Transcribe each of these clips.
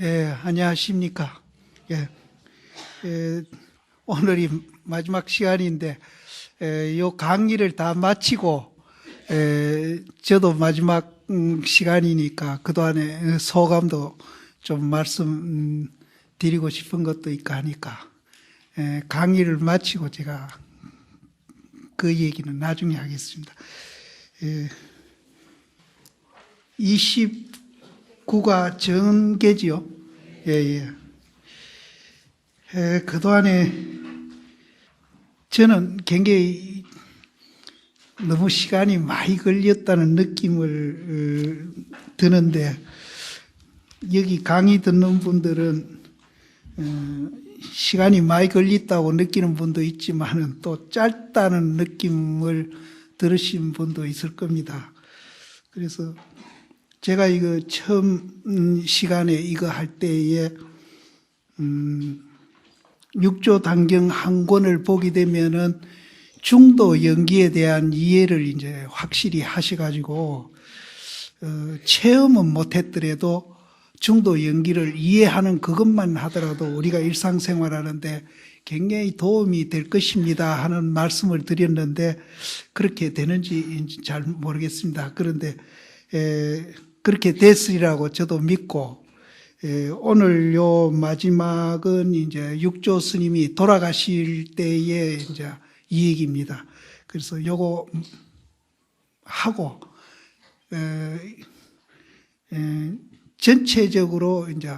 안녕하십니까. 예, 오늘이 마지막 시간인데, 요 강의를 다 마치고, 저도 마지막 시간이니까 그동안의 소감도 좀 말씀 드리고 싶은 것도 있고 하니까, 강의를 마치고 제가 그 얘기는 나중에 하겠습니다. 29가 정계지요. 예. 그동안에 저는 굉장히 너무 시간이 많이 걸렸다는 느낌을 드는데, 여기 강의 듣는 분들은 시간이 많이 걸렸다고 느끼는 분도 있지만은 또 짧다는 느낌을 들으신 분도 있을 겁니다. 그래서 제가 이거 처음 시간에 이거 할 때에 6조 단경 한 권을 보게 되면은 중도 연기에 대한 이해를 이제 확실히 하셔가지고 체험은 못했더라도 중도 연기를 이해하는 그것만 하더라도 우리가 일상생활하는데 굉장히 도움이 될 것입니다 하는 말씀을 드렸는데, 그렇게 되는지 잘 모르겠습니다. 그런데 그렇게 됐으리라고 저도 믿고, 오늘 요 마지막은 이제 육조 스님이 돌아가실 때의 이제 이 얘기입니다. 그래서 요거 하고, 전체적으로 이제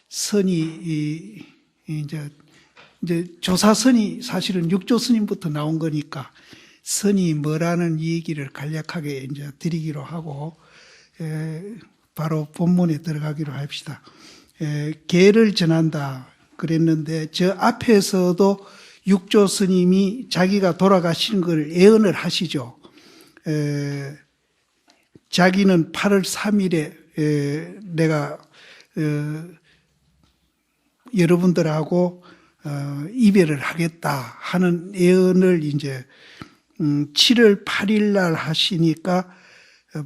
선이 이제 조사선이 사실은 육조 스님부터 나온 거니까 선이 뭐라는 얘기를 간략하게 이제 드리기로 하고, 바로 본문에 들어가기로 합시다. 계를 전한다 그랬는데, 저 앞에서도 육조 스님이 자기가 돌아가신 걸 예언을 하시죠. 자기는 8월 3일에 내가 여러분들하고 이별을 하겠다 하는 예언을 이제 7월 8일 날 하시니까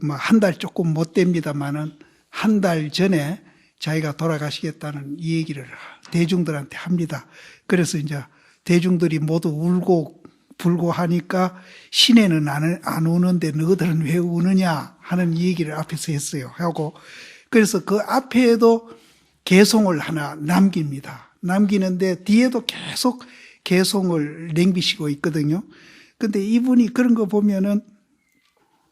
뭐 한 달 조금 못 됩니다만은 한 달 전에 자기가 돌아가시겠다는 이 얘기를 대중들한테 합니다. 그래서 이제 대중들이 모두 울고 불고 하니까 시내는 안 우는데 너희들은 왜 우느냐 하는 얘기를 앞에서 했어요. 하고, 그래서 그 앞에도 개송을 하나 남깁니다. 남기는데 뒤에도 계속 개송을 남기시고 있거든요. 근데 이분이 그런 거 보면은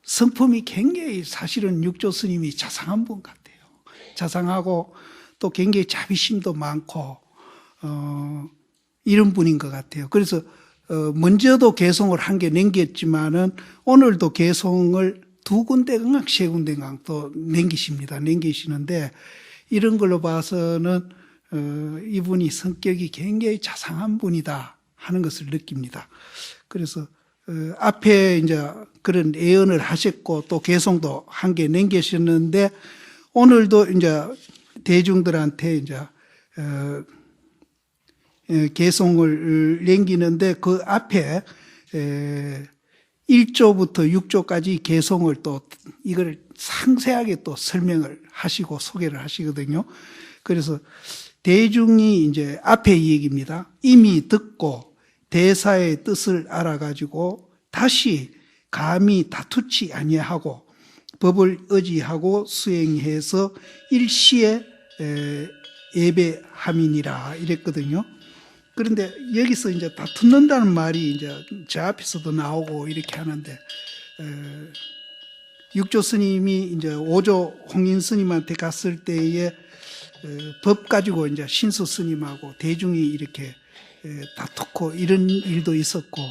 성품이 굉장히 사실은 육조 스님이 자상한 분 같아요. 자상하고 또 굉장히 자비심도 많고 이런 분인 것 같아요. 그래서 먼저도 개송을 한 개 남겼지만은 오늘도 개송을 2군데인가 3군데인가 또 남기시는데, 이런 걸로 봐서는 이분이 성격이 굉장히 자상한 분이다 하는 것을 느낍니다. 그래서 앞에 이제 그런 예언을 하셨고 또 개송도 한 개 남기셨는데, 오늘도 이제 대중들한테 이제 개송을 남기는데, 그 앞에 1조부터 6조까지 개송을 또 이걸 상세하게 또 설명을 하시고 소개를 하시거든요. 그래서 대중이 이제 앞에 이 얘기입니다. 이미 듣고 대사의 뜻을 알아가지고 다시 감히 다투지 아니하고 법을 의지하고 수행해서 일시에 예배함이니라 이랬거든요. 그런데 여기서 이제 다투는다는 말이 이제 저 앞에서도 나오고 이렇게 하는데, 육조 스님이 이제 5조 홍인 스님한테 갔을 때에 법 가지고 이제 신수 스님하고 대중이 이렇게 다투고 이런 일도 있었고,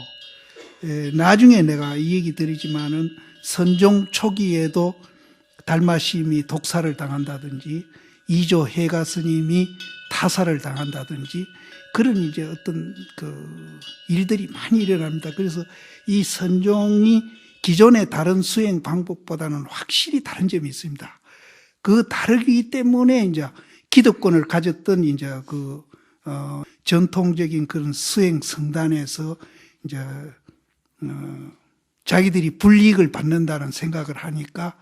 나중에 내가 이 얘기 드리지만은 선종 초기에도 달마심이 독사를 당한다든지 2조 해가 스님이 타살을 당한다든지 그런 이제 어떤 그 일들이 많이 일어납니다. 그래서 이 선종이 기존의 다른 수행 방법보다는 확실히 다른 점이 있습니다. 그 다르기 때문에 이제 기득권을 가졌던 이제 그 전통적인 그런 수행 성단에서 이제 자기들이 불이익을 받는다는 생각을 하니까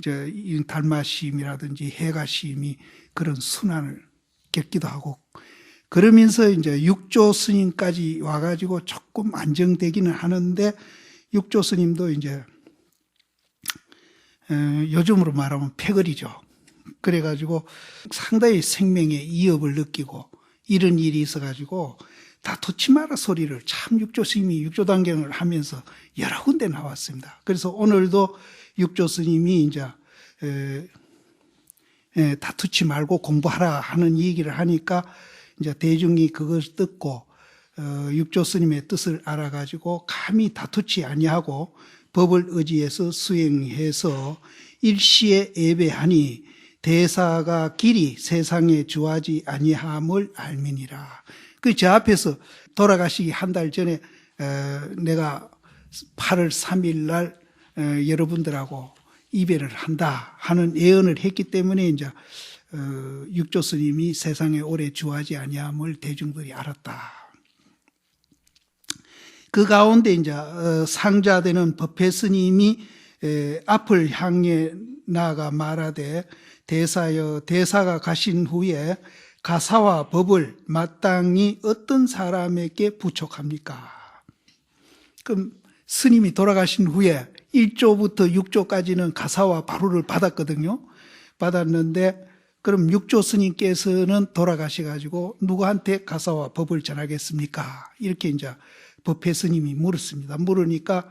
이제 달마시임이라든지 해가시임이 그런 순환을 겪기도 하고, 그러면서 이제 육조 스님까지 와가지고 조금 안정되기는 하는데, 육조 스님도 이제 요즘으로 말하면 패거리죠. 그래가지고 상당히 생명의 이업을 느끼고 이런 일이 있어가지고 다투지 마라 소리를 참 육조 스님이 육조단경을 하면서 여러 군데 나왔습니다. 그래서 오늘도 육조 스님이 이제 다투지 말고 공부하라 하는 얘기를 하니까 이제 대중이 그걸 듣고 육조 스님의 뜻을 알아가지고 감히 다투지 아니하고 법을 의지해서 수행해서 일시에 예배하니 대사가 길이 세상에 주하지 아니함을 알미니라. 그 저 앞에서 돌아가시기 한 달 전에 내가 8월 3일 날 여러분들하고 이별을 한다 하는 예언을 했기 때문에 이제 육조 스님이 세상에 오래 주하지 아니함을 대중들이 알았다. 그 가운데 이제 상자되는 법회 스님이 앞을 향해 나아가 말하되 대사여, 대사가 가신 후에 가사와 법을 마땅히 어떤 사람에게 부촉합니까? 그럼 스님이 돌아가신 후에 1조부터 6조까지는 가사와 바루를 받았거든요. 받았는데 그럼 6조 스님께서는 돌아가셔가지고 누구한테 가사와 법을 전하겠습니까? 이렇게 이제 법회 스님이 물었습니다. 물으니까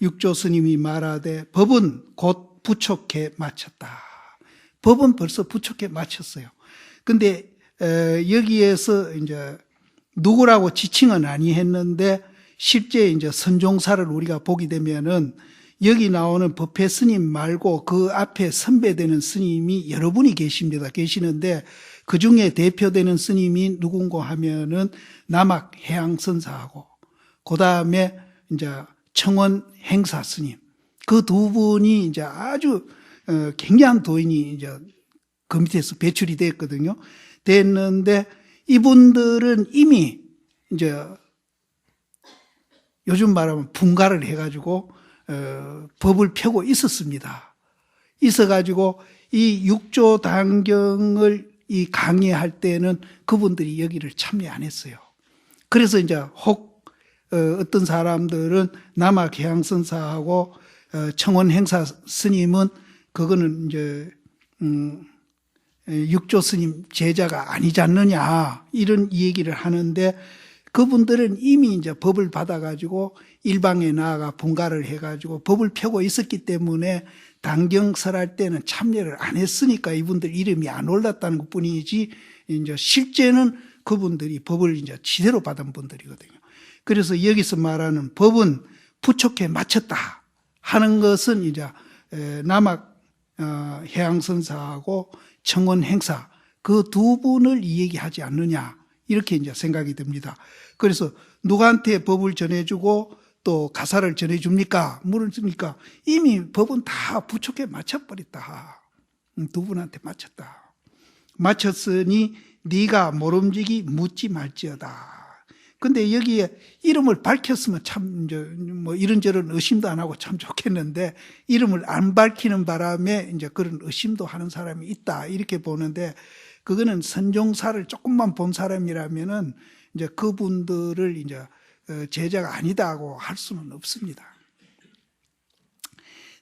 6조 스님이 말하되 법은 곧 부촉해 마쳤다. 법은 벌써 부촉해 마쳤어요. 근데 여기에서 이제 누구라고 지칭은 아니했는데 실제 이제 선종사를 우리가 보게 되면은 여기 나오는 법회 스님 말고 그 앞에 선배되는 스님이 여러 분이 계십니다. 계시는데 그 중에 대표되는 스님이 누군가 하면은 남학 해양선사하고 그 다음에 이제 청원 행사 스님, 그 두 분이 이제 아주 굉장한 도인이 이제 그 밑에서 배출이 됐거든요. 됐는데 이분들은 이미 이제 요즘 말하면 분가를 해가지고 법을 펴고 있었습니다. 있어가지고 이 육조 단경을 이 강의할 때는 그분들이 여기를 참여 안 했어요. 그래서 이제 혹 어떤 사람들은 남학 해양선사하고 청원 행사 스님은 그거는 이제 육조 스님 제자가 아니지 않느냐 이런 얘기를 하는데 그분들은 이미 이제 법을 받아가지고 일방에 나아가 분가를 해가지고 법을 펴고 있었기 때문에 단경설할 때는 참여를 안 했으니까 이분들 이름이 안 올랐다는 것 뿐이지 이제 실제는 그분들이 법을 이제 지대로 받은 분들이거든요. 그래서 여기서 말하는 법은 부촉해 마쳤다 하는 것은 이제 남학 해양선사하고 청원 행사 그 두 분을 이야기하지 않느냐 이렇게 이제 생각이 듭니다. 그래서 누구한테 법을 전해주고 또 가사를 전해줍니까? 물습니까? 이미 법은 다 부촉해 마쳐버렸다. 두 분한테 마쳤다. 마쳤으니 네가 모름지기 묻지 말지어다. 근데 여기에 이름을 밝혔으면 참 이제 뭐 이런저런 의심도 안 하고 참 좋겠는데 이름을 안 밝히는 바람에 이제 그런 의심도 하는 사람이 있다 이렇게 보는데 그거는 선종사를 조금만 본 사람이라면은 이제 그분들을 이제 제자가 아니다고 할 수는 없습니다.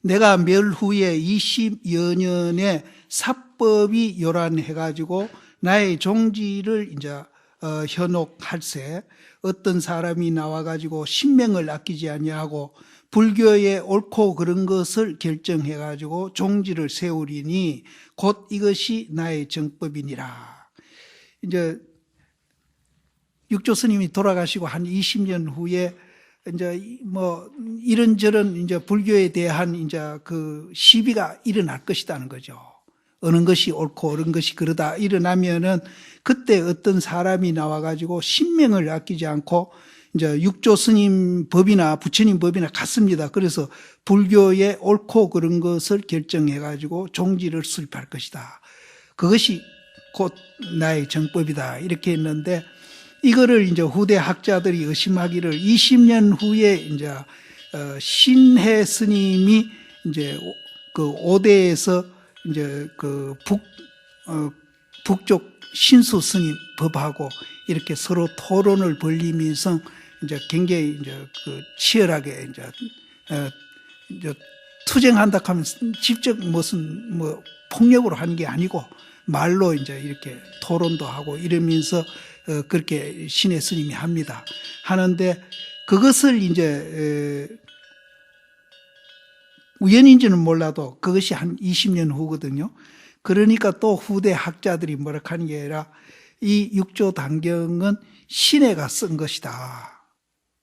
내가 멸후에 20여 년의 사법이 요란해가지고 나의 종지를 이제 현혹할세 어떤 사람이 나와가지고 신명을 아끼지 아니하고 불교의 옳고 그런 것을 결정해가지고 종지를 세우리니 곧 이것이 나의 정법이니라. 이제 육조 스님이 돌아가시고 한 20년 후에 이제 뭐 이런저런 이제 불교에 대한 이제 그 시비가 일어날 것이라는 거죠. 어느 것이 옳고 어느 것이 그러다 일어나면은 그때 어떤 사람이 나와가지고 신명을 아끼지 않고 이제 육조 스님 법이나 부처님 법이나 같습니다. 그래서 불교의 옳고 그런 것을 결정해가지고 종지를 수립할 것이다. 그것이 곧 나의 정법이다. 이렇게 했는데 이거를 이제 후대 학자들이 의심하기를 20년 후에 이제 신해 스님이 이제 그 오대에서 이제 그 북쪽 신수 스님 법하고 이렇게 서로 토론을 벌이면서 이제 굉장히 이제 그 치열하게 이제 투쟁한다 하면 직접 무슨 뭐 폭력으로 하는 게 아니고 말로 이제 이렇게 토론도 하고 이러면서 그렇게 신의 스님이 합니다. 하는데 그것을 이제 우연인지는 몰라도 그것이 한 20년 후거든요. 그러니까 또 후대 학자들이 뭐라 하는 게 아니라 이 육조 단경은 신해가 쓴 것이다.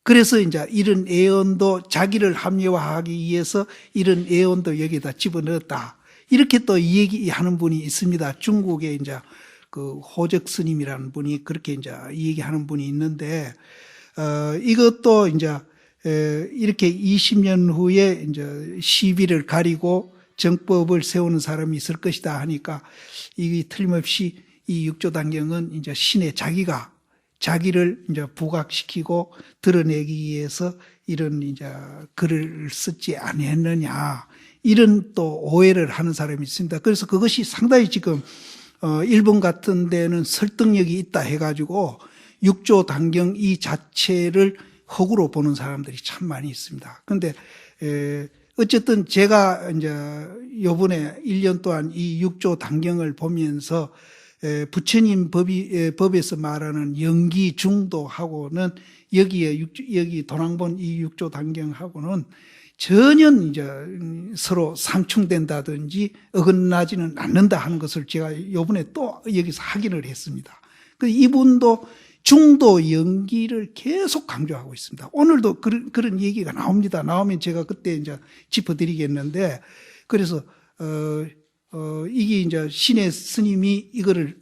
그래서 이제 이런 애언도 자기를 합리화하기 위해서 이런 애언도 여기다 집어넣었다. 이렇게 또 얘기하는 분이 있습니다. 중국에 이제 그 호적 스님이라는 분이 그렇게 이제 얘기하는 분이 있는데, 이것도 이제 이렇게 20년 후에 이제 시비를 가리고 정법을 세우는 사람이 있을 것이다 하니까 이 틀림없이 이 육조단경은 이제 신의 자기를 이제 부각시키고 드러내기 위해서 이런 이제 글을 쓰지 아니했느냐, 이런 또 오해를 하는 사람이 있습니다. 그래서 그것이 상당히 지금 일본 같은 데는 설득력이 있다 해가지고 육조단경 이 자체를 허구로 보는 사람들이 참 많이 있습니다. 그런데 어쨌든 제가 이제 요번에 1년 동안 이 육조단경을 보면서 부처님 법에서 말하는 영기 중도하고는 여기 도랑본 이 육조단경하고는 전혀 이제 서로 상충된다든지 어긋나지는 않는다 하는 것을 제가 요번에 또 여기서 확인을 했습니다. 이분도 중도 연기를 계속 강조하고 있습니다. 오늘도 그런 얘기가 나옵니다. 나오면 제가 그때 이제 짚어드리겠는데, 그래서 이게 이제 신의 스님이 이거를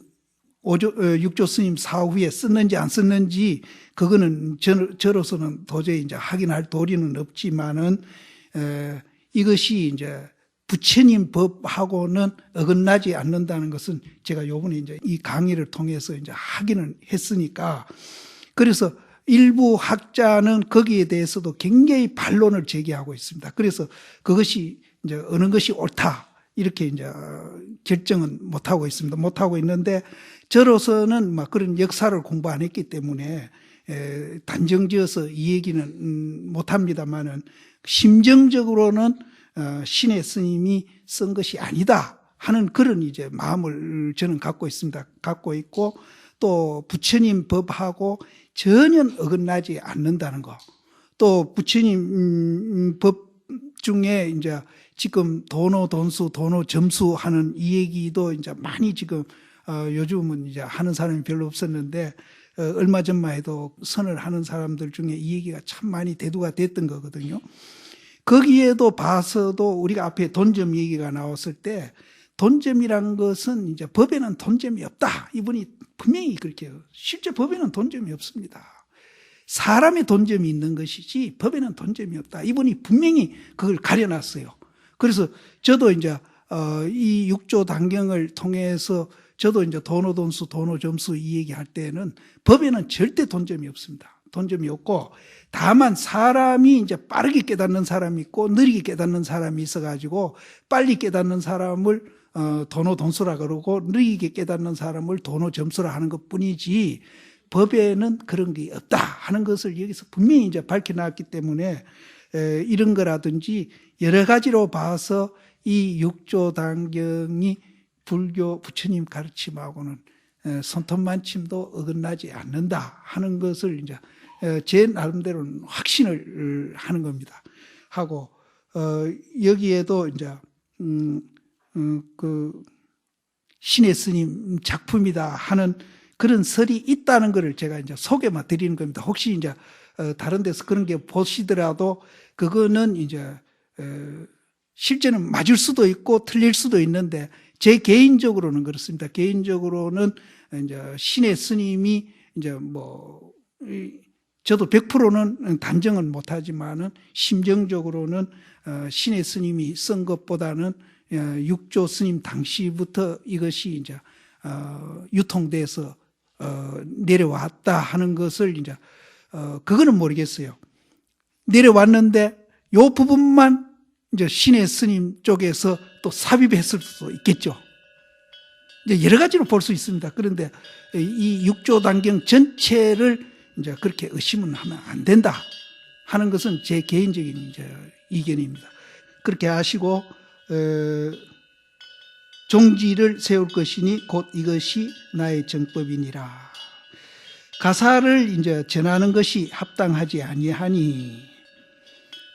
육조 스님 사후에 썼는지 안 썼는지 그거는 저로서는 도저히 이제 확인할 도리는 없지만은 이것이 이제 부처님 법하고는 어긋나지 않는다는 것은 제가 요번에 이제 이 강의를 통해서 이제 확인을 했으니까, 그래서 일부 학자는 거기에 대해서도 굉장히 반론을 제기하고 있습니다. 그래서 그것이 이제 어느 것이 옳다 이렇게 이제 결정은 못하고 있습니다. 못하고 있는데, 저로서는 막 그런 역사를 공부 안 했기 때문에 단정지어서 이 얘기는 못합니다만은, 심정적으로는 신의 스님이 쓴 것이 아니다 하는 그런 이제 마음을 저는 갖고 있습니다. 갖고 있고, 또 부처님 법하고 전혀 어긋나지 않는다는 거, 또 부처님 법 중에 이제 지금 도노 돈수, 도노 점수 하는 이 얘기도 이제 많이 지금 요즘은 이제 하는 사람이 별로 없었는데, 얼마 전만 해도 선을 하는 사람들 중에 이 얘기가 참 많이 대두가 됐던 거거든요. 거기에도 봐서도 우리가 앞에 돈점 얘기가 나왔을 때, 돈점이란 것은 이제 법에는 돈점이 없다. 이분이 분명히 그렇게 해요. 실제 법에는 돈점이 없습니다. 사람의 돈점이 있는 것이지 법에는 돈점이 없다. 이분이 분명히 그걸 가려놨어요. 그래서 저도 이제 이 육조 단경을 통해서 저도 이제 도노돈수, 도노점수 이 얘기할 때는 법에는 절대 돈점이 없습니다. 돈점이 없고, 다만 사람이 이제 빠르게 깨닫는 사람이 있고 느리게 깨닫는 사람이 있어가지고, 빨리 깨닫는 사람을 도노돈수라 그러고 느리게 깨닫는 사람을 도노점수라 하는 것 뿐이지, 법에는 그런 게 없다 하는 것을 여기서 분명히 이제 밝혀놨기 때문에 이런 거라든지 여러 가지로 봐서 이 육조단경이 불교 부처님 가르침하고는 손톱만침도 어긋나지 않는다 하는 것을 이제 제 나름대로는 확신을 하는 겁니다. 하고 여기에도 이제 그 신의 스님 작품이다 하는 그런 설이 있다는 것을 제가 이제 소개만 드리는 겁니다. 혹시 이제 다른 데서 그런 게 보시더라도 그거는 이제 실제는 맞을 수도 있고 틀릴 수도 있는데, 제 개인적으로는 그렇습니다. 개인적으로는 이제 신의 스님이 이제 뭐 저도 100%는 단정은 못하지만은 심정적으로는 신의 스님이 쓴 것보다는 육조 스님 당시부터 이것이 이제 유통돼서 내려왔다 하는 것을 이제 그거는 모르겠어요. 내려왔는데 요 부분만 이제 신의 스님 쪽에서 또 삽입했을 수도 있겠죠. 이제 여러 가지로 볼 수 있습니다. 그런데 이 육조단경 전체를 이제 그렇게 의심은 하면 안 된다 하는 것은 제 개인적인 이제 의견입니다. 그렇게 하시고 종지를 세울 것이니 곧 이것이 나의 정법이니라. 가사를 이제 전하는 것이 합당하지 아니하니,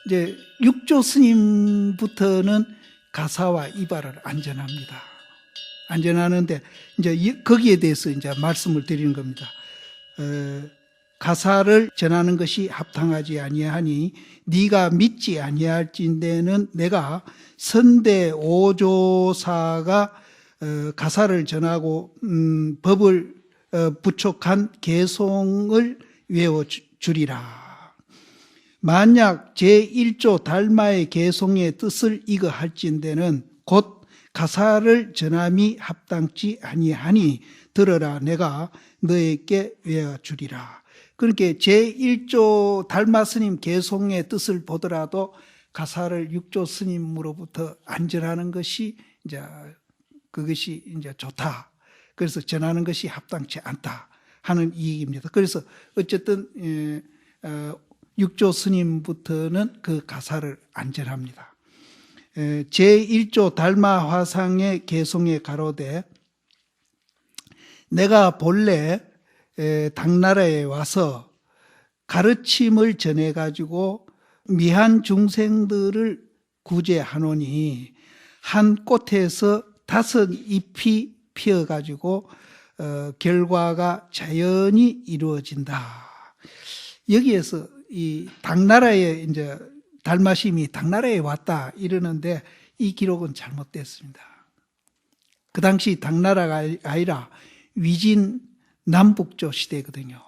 이제 육조 스님부터는 가사와 이발을 안 전합니다. 안 전하는데 이제 거기에 대해서 이제 말씀을 드리는 겁니다. 가사를 전하는 것이 합당하지 아니하니 네가 믿지 아니할진대는 내가 선대 오조사가 가사를 전하고 법을 부촉한 개송을 외워주리라. 만약 제1조 달마의 개송의 뜻을 이거할진대는 곧 가사를 전함이 합당치 아니하니 들어라 내가 너에게 외워주리라. 그러니까 제1조 달마 스님 개송의 뜻을 보더라도 가사를 육조 스님으로부터 안 전하는 것이 이제 그것이 이제 좋다. 그래서 전하는 것이 합당치 않다 하는 이익입니다. 그래서 어쨌든 육조 스님부터는 그 가사를 안 전합니다. 제1조 달마 화상의 개송에 가로되 내가 본래 당나라에 와서 가르침을 전해가지고 미한 중생들을 구제하노니 한 꽃에서 5잎이 피어가지고 결과가 자연히 이루어진다. 여기에서 이 당나라에 이제 달마심이 당나라에 왔다 이러는데 이 기록은 잘못됐습니다. 그 당시 당나라가 아니라 위진 남북조 시대거든요.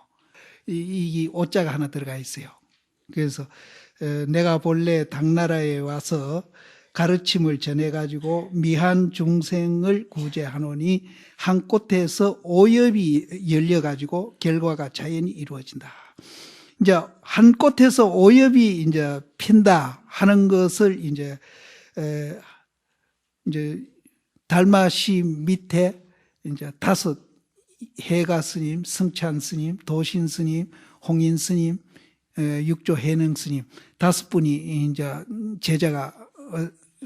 이 오자가 하나 들어가 있어요. 그래서 내가 본래 당나라에 와서 가르침을 전해가지고 미한 중생을 구제하노니 한 꽃에서 5엽이 열려가지고 결과가 자연히 이루어진다. 이제 한 꽃에서 5엽이 이제 핀다 하는 것을 이제 달마시 밑에 이제 5 해가 스님, 승찬 스님, 도신 스님, 홍인 스님, 육조 해능 스님 5분이 이제 제자가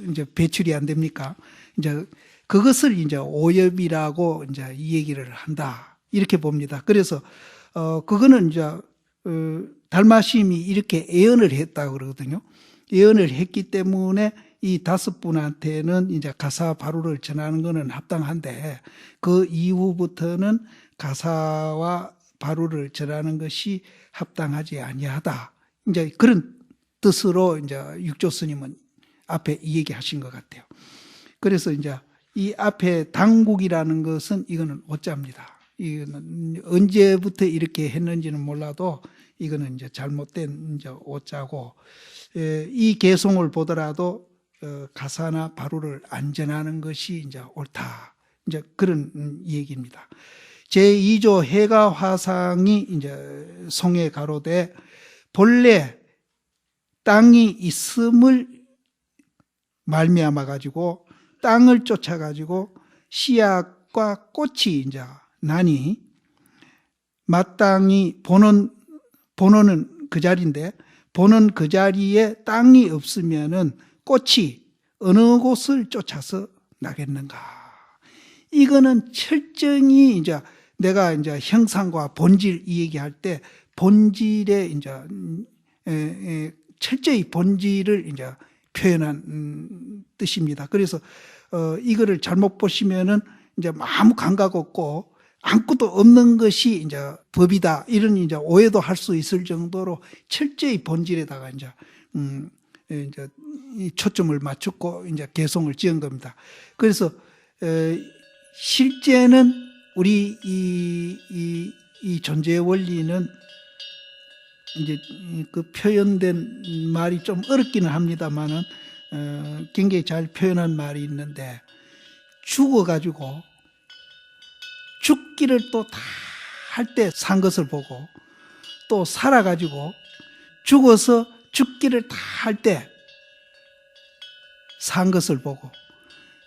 이제 배출이 안 됩니까? 이제 그것을 이제 오엽이라고 이제 이 얘기를 한다 이렇게 봅니다. 그래서 그거는 이제 달마심이 이렇게 예언을 했다고 그러거든요. 예언을 했기 때문에 이 5분한테는 이제 가사 바루를 전하는 것은 합당한데 그 이후부터는 가사와 바루를 전하는 것이 합당하지 아니하다. 이제 그런 뜻으로 이제 육조 스님은 앞에 이 얘기하신 것 같아요. 그래서 이제 이 앞에 당국이라는 것은 이거는 오자입니다. 이거는 언제부터 이렇게 했는지는 몰라도 이거는 이제 잘못된 이제 오자고 이 개송을 보더라도 가사나 바루를 안 전하는 것이 이제 옳다. 이제 그런 얘기입니다. 제2조 해가 화상이 이제 송해 가로되 본래 땅이 있음을 말미암아 가지고 땅을 쫓아 가지고 씨앗과 꽃이 이제 나니 마땅히 보노는 그 자리인데 보는 그 자리에 땅이 없으면은 꽃이 어느 곳을 쫓아서 나겠는가? 이거는 철저히 이제 내가 이제 형상과 본질 이 얘기할 때 본질의 이제 철저히 본질을 이제 표현한 뜻입니다. 그래서 이거를 잘못 보시면은 이제 아무 감각 없고 아무것도 없는 것이 이제 법이다 이런 이제 오해도 할 수 있을 정도로 철저히 본질에다가 이제 이 초점을 맞추고 이제 개송을 지은 겁니다. 그래서 실제는 우리 이 존재의 원리는 이제 그 표현된 말이 좀 어렵기는 합니다만은 굉장히 잘 표현한 말이 있는데 죽어가지고 죽기를 또 다 할 때 산 것을 보고 또 살아가지고 죽어서 죽기를 다 할 때 산 것을 보고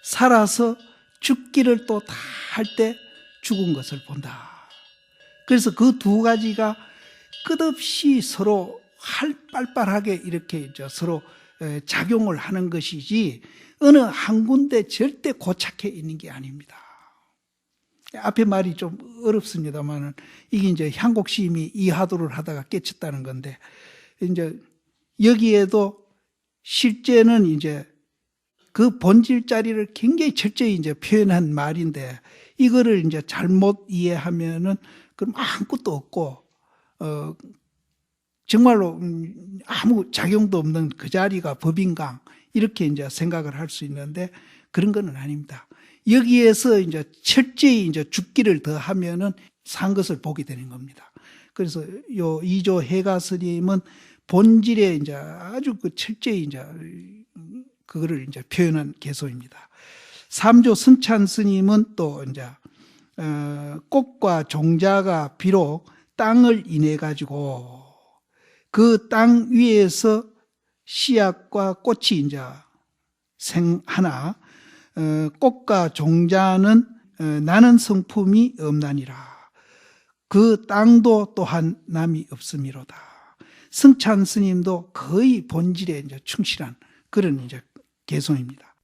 살아서 죽기를 또 다 할 때 죽은 것을 본다. 그래서 그 두 가지가 끝없이 서로 활발하게 이렇게 이제 서로 작용을 하는 것이지 어느 한 군데 절대 고착해 있는 게 아닙니다. 앞에 말이 좀 어렵습니다만은 이게 이제 향곡심이 이하도를 하다가 깨쳤다는 건데 이제 여기에도 실제는 이제 그 본질 자리를 굉장히 철저히 이제 표현한 말인데 이거를 이제 잘못 이해하면은 그럼 아무것도 없고 정말로 아무 작용도 없는 그 자리가 법인강 이렇게 이제 생각을 할 수 있는데 그런 건 아닙니다. 여기에서 이제 철저히 이제 죽기를 더하면은 산 것을 보게 되는 겁니다. 그래서 요 이조 해가 스님은 본질에 이제 아주 그 철저히 이제 그거를 이제 표현한 개소입니다. 삼조 승찬 스님은 또 이제 꽃과 종자가 비록 땅을 인해 가지고 그 땅 위에서 씨앗과 꽃이 이제 생하나 꽃과 종자는 나는 성품이 없나니라. 그 땅도 또한 남이 없음이로다. 승찬 스님도 거의 본질에 이제 충실한 그런 이제 개성입니다.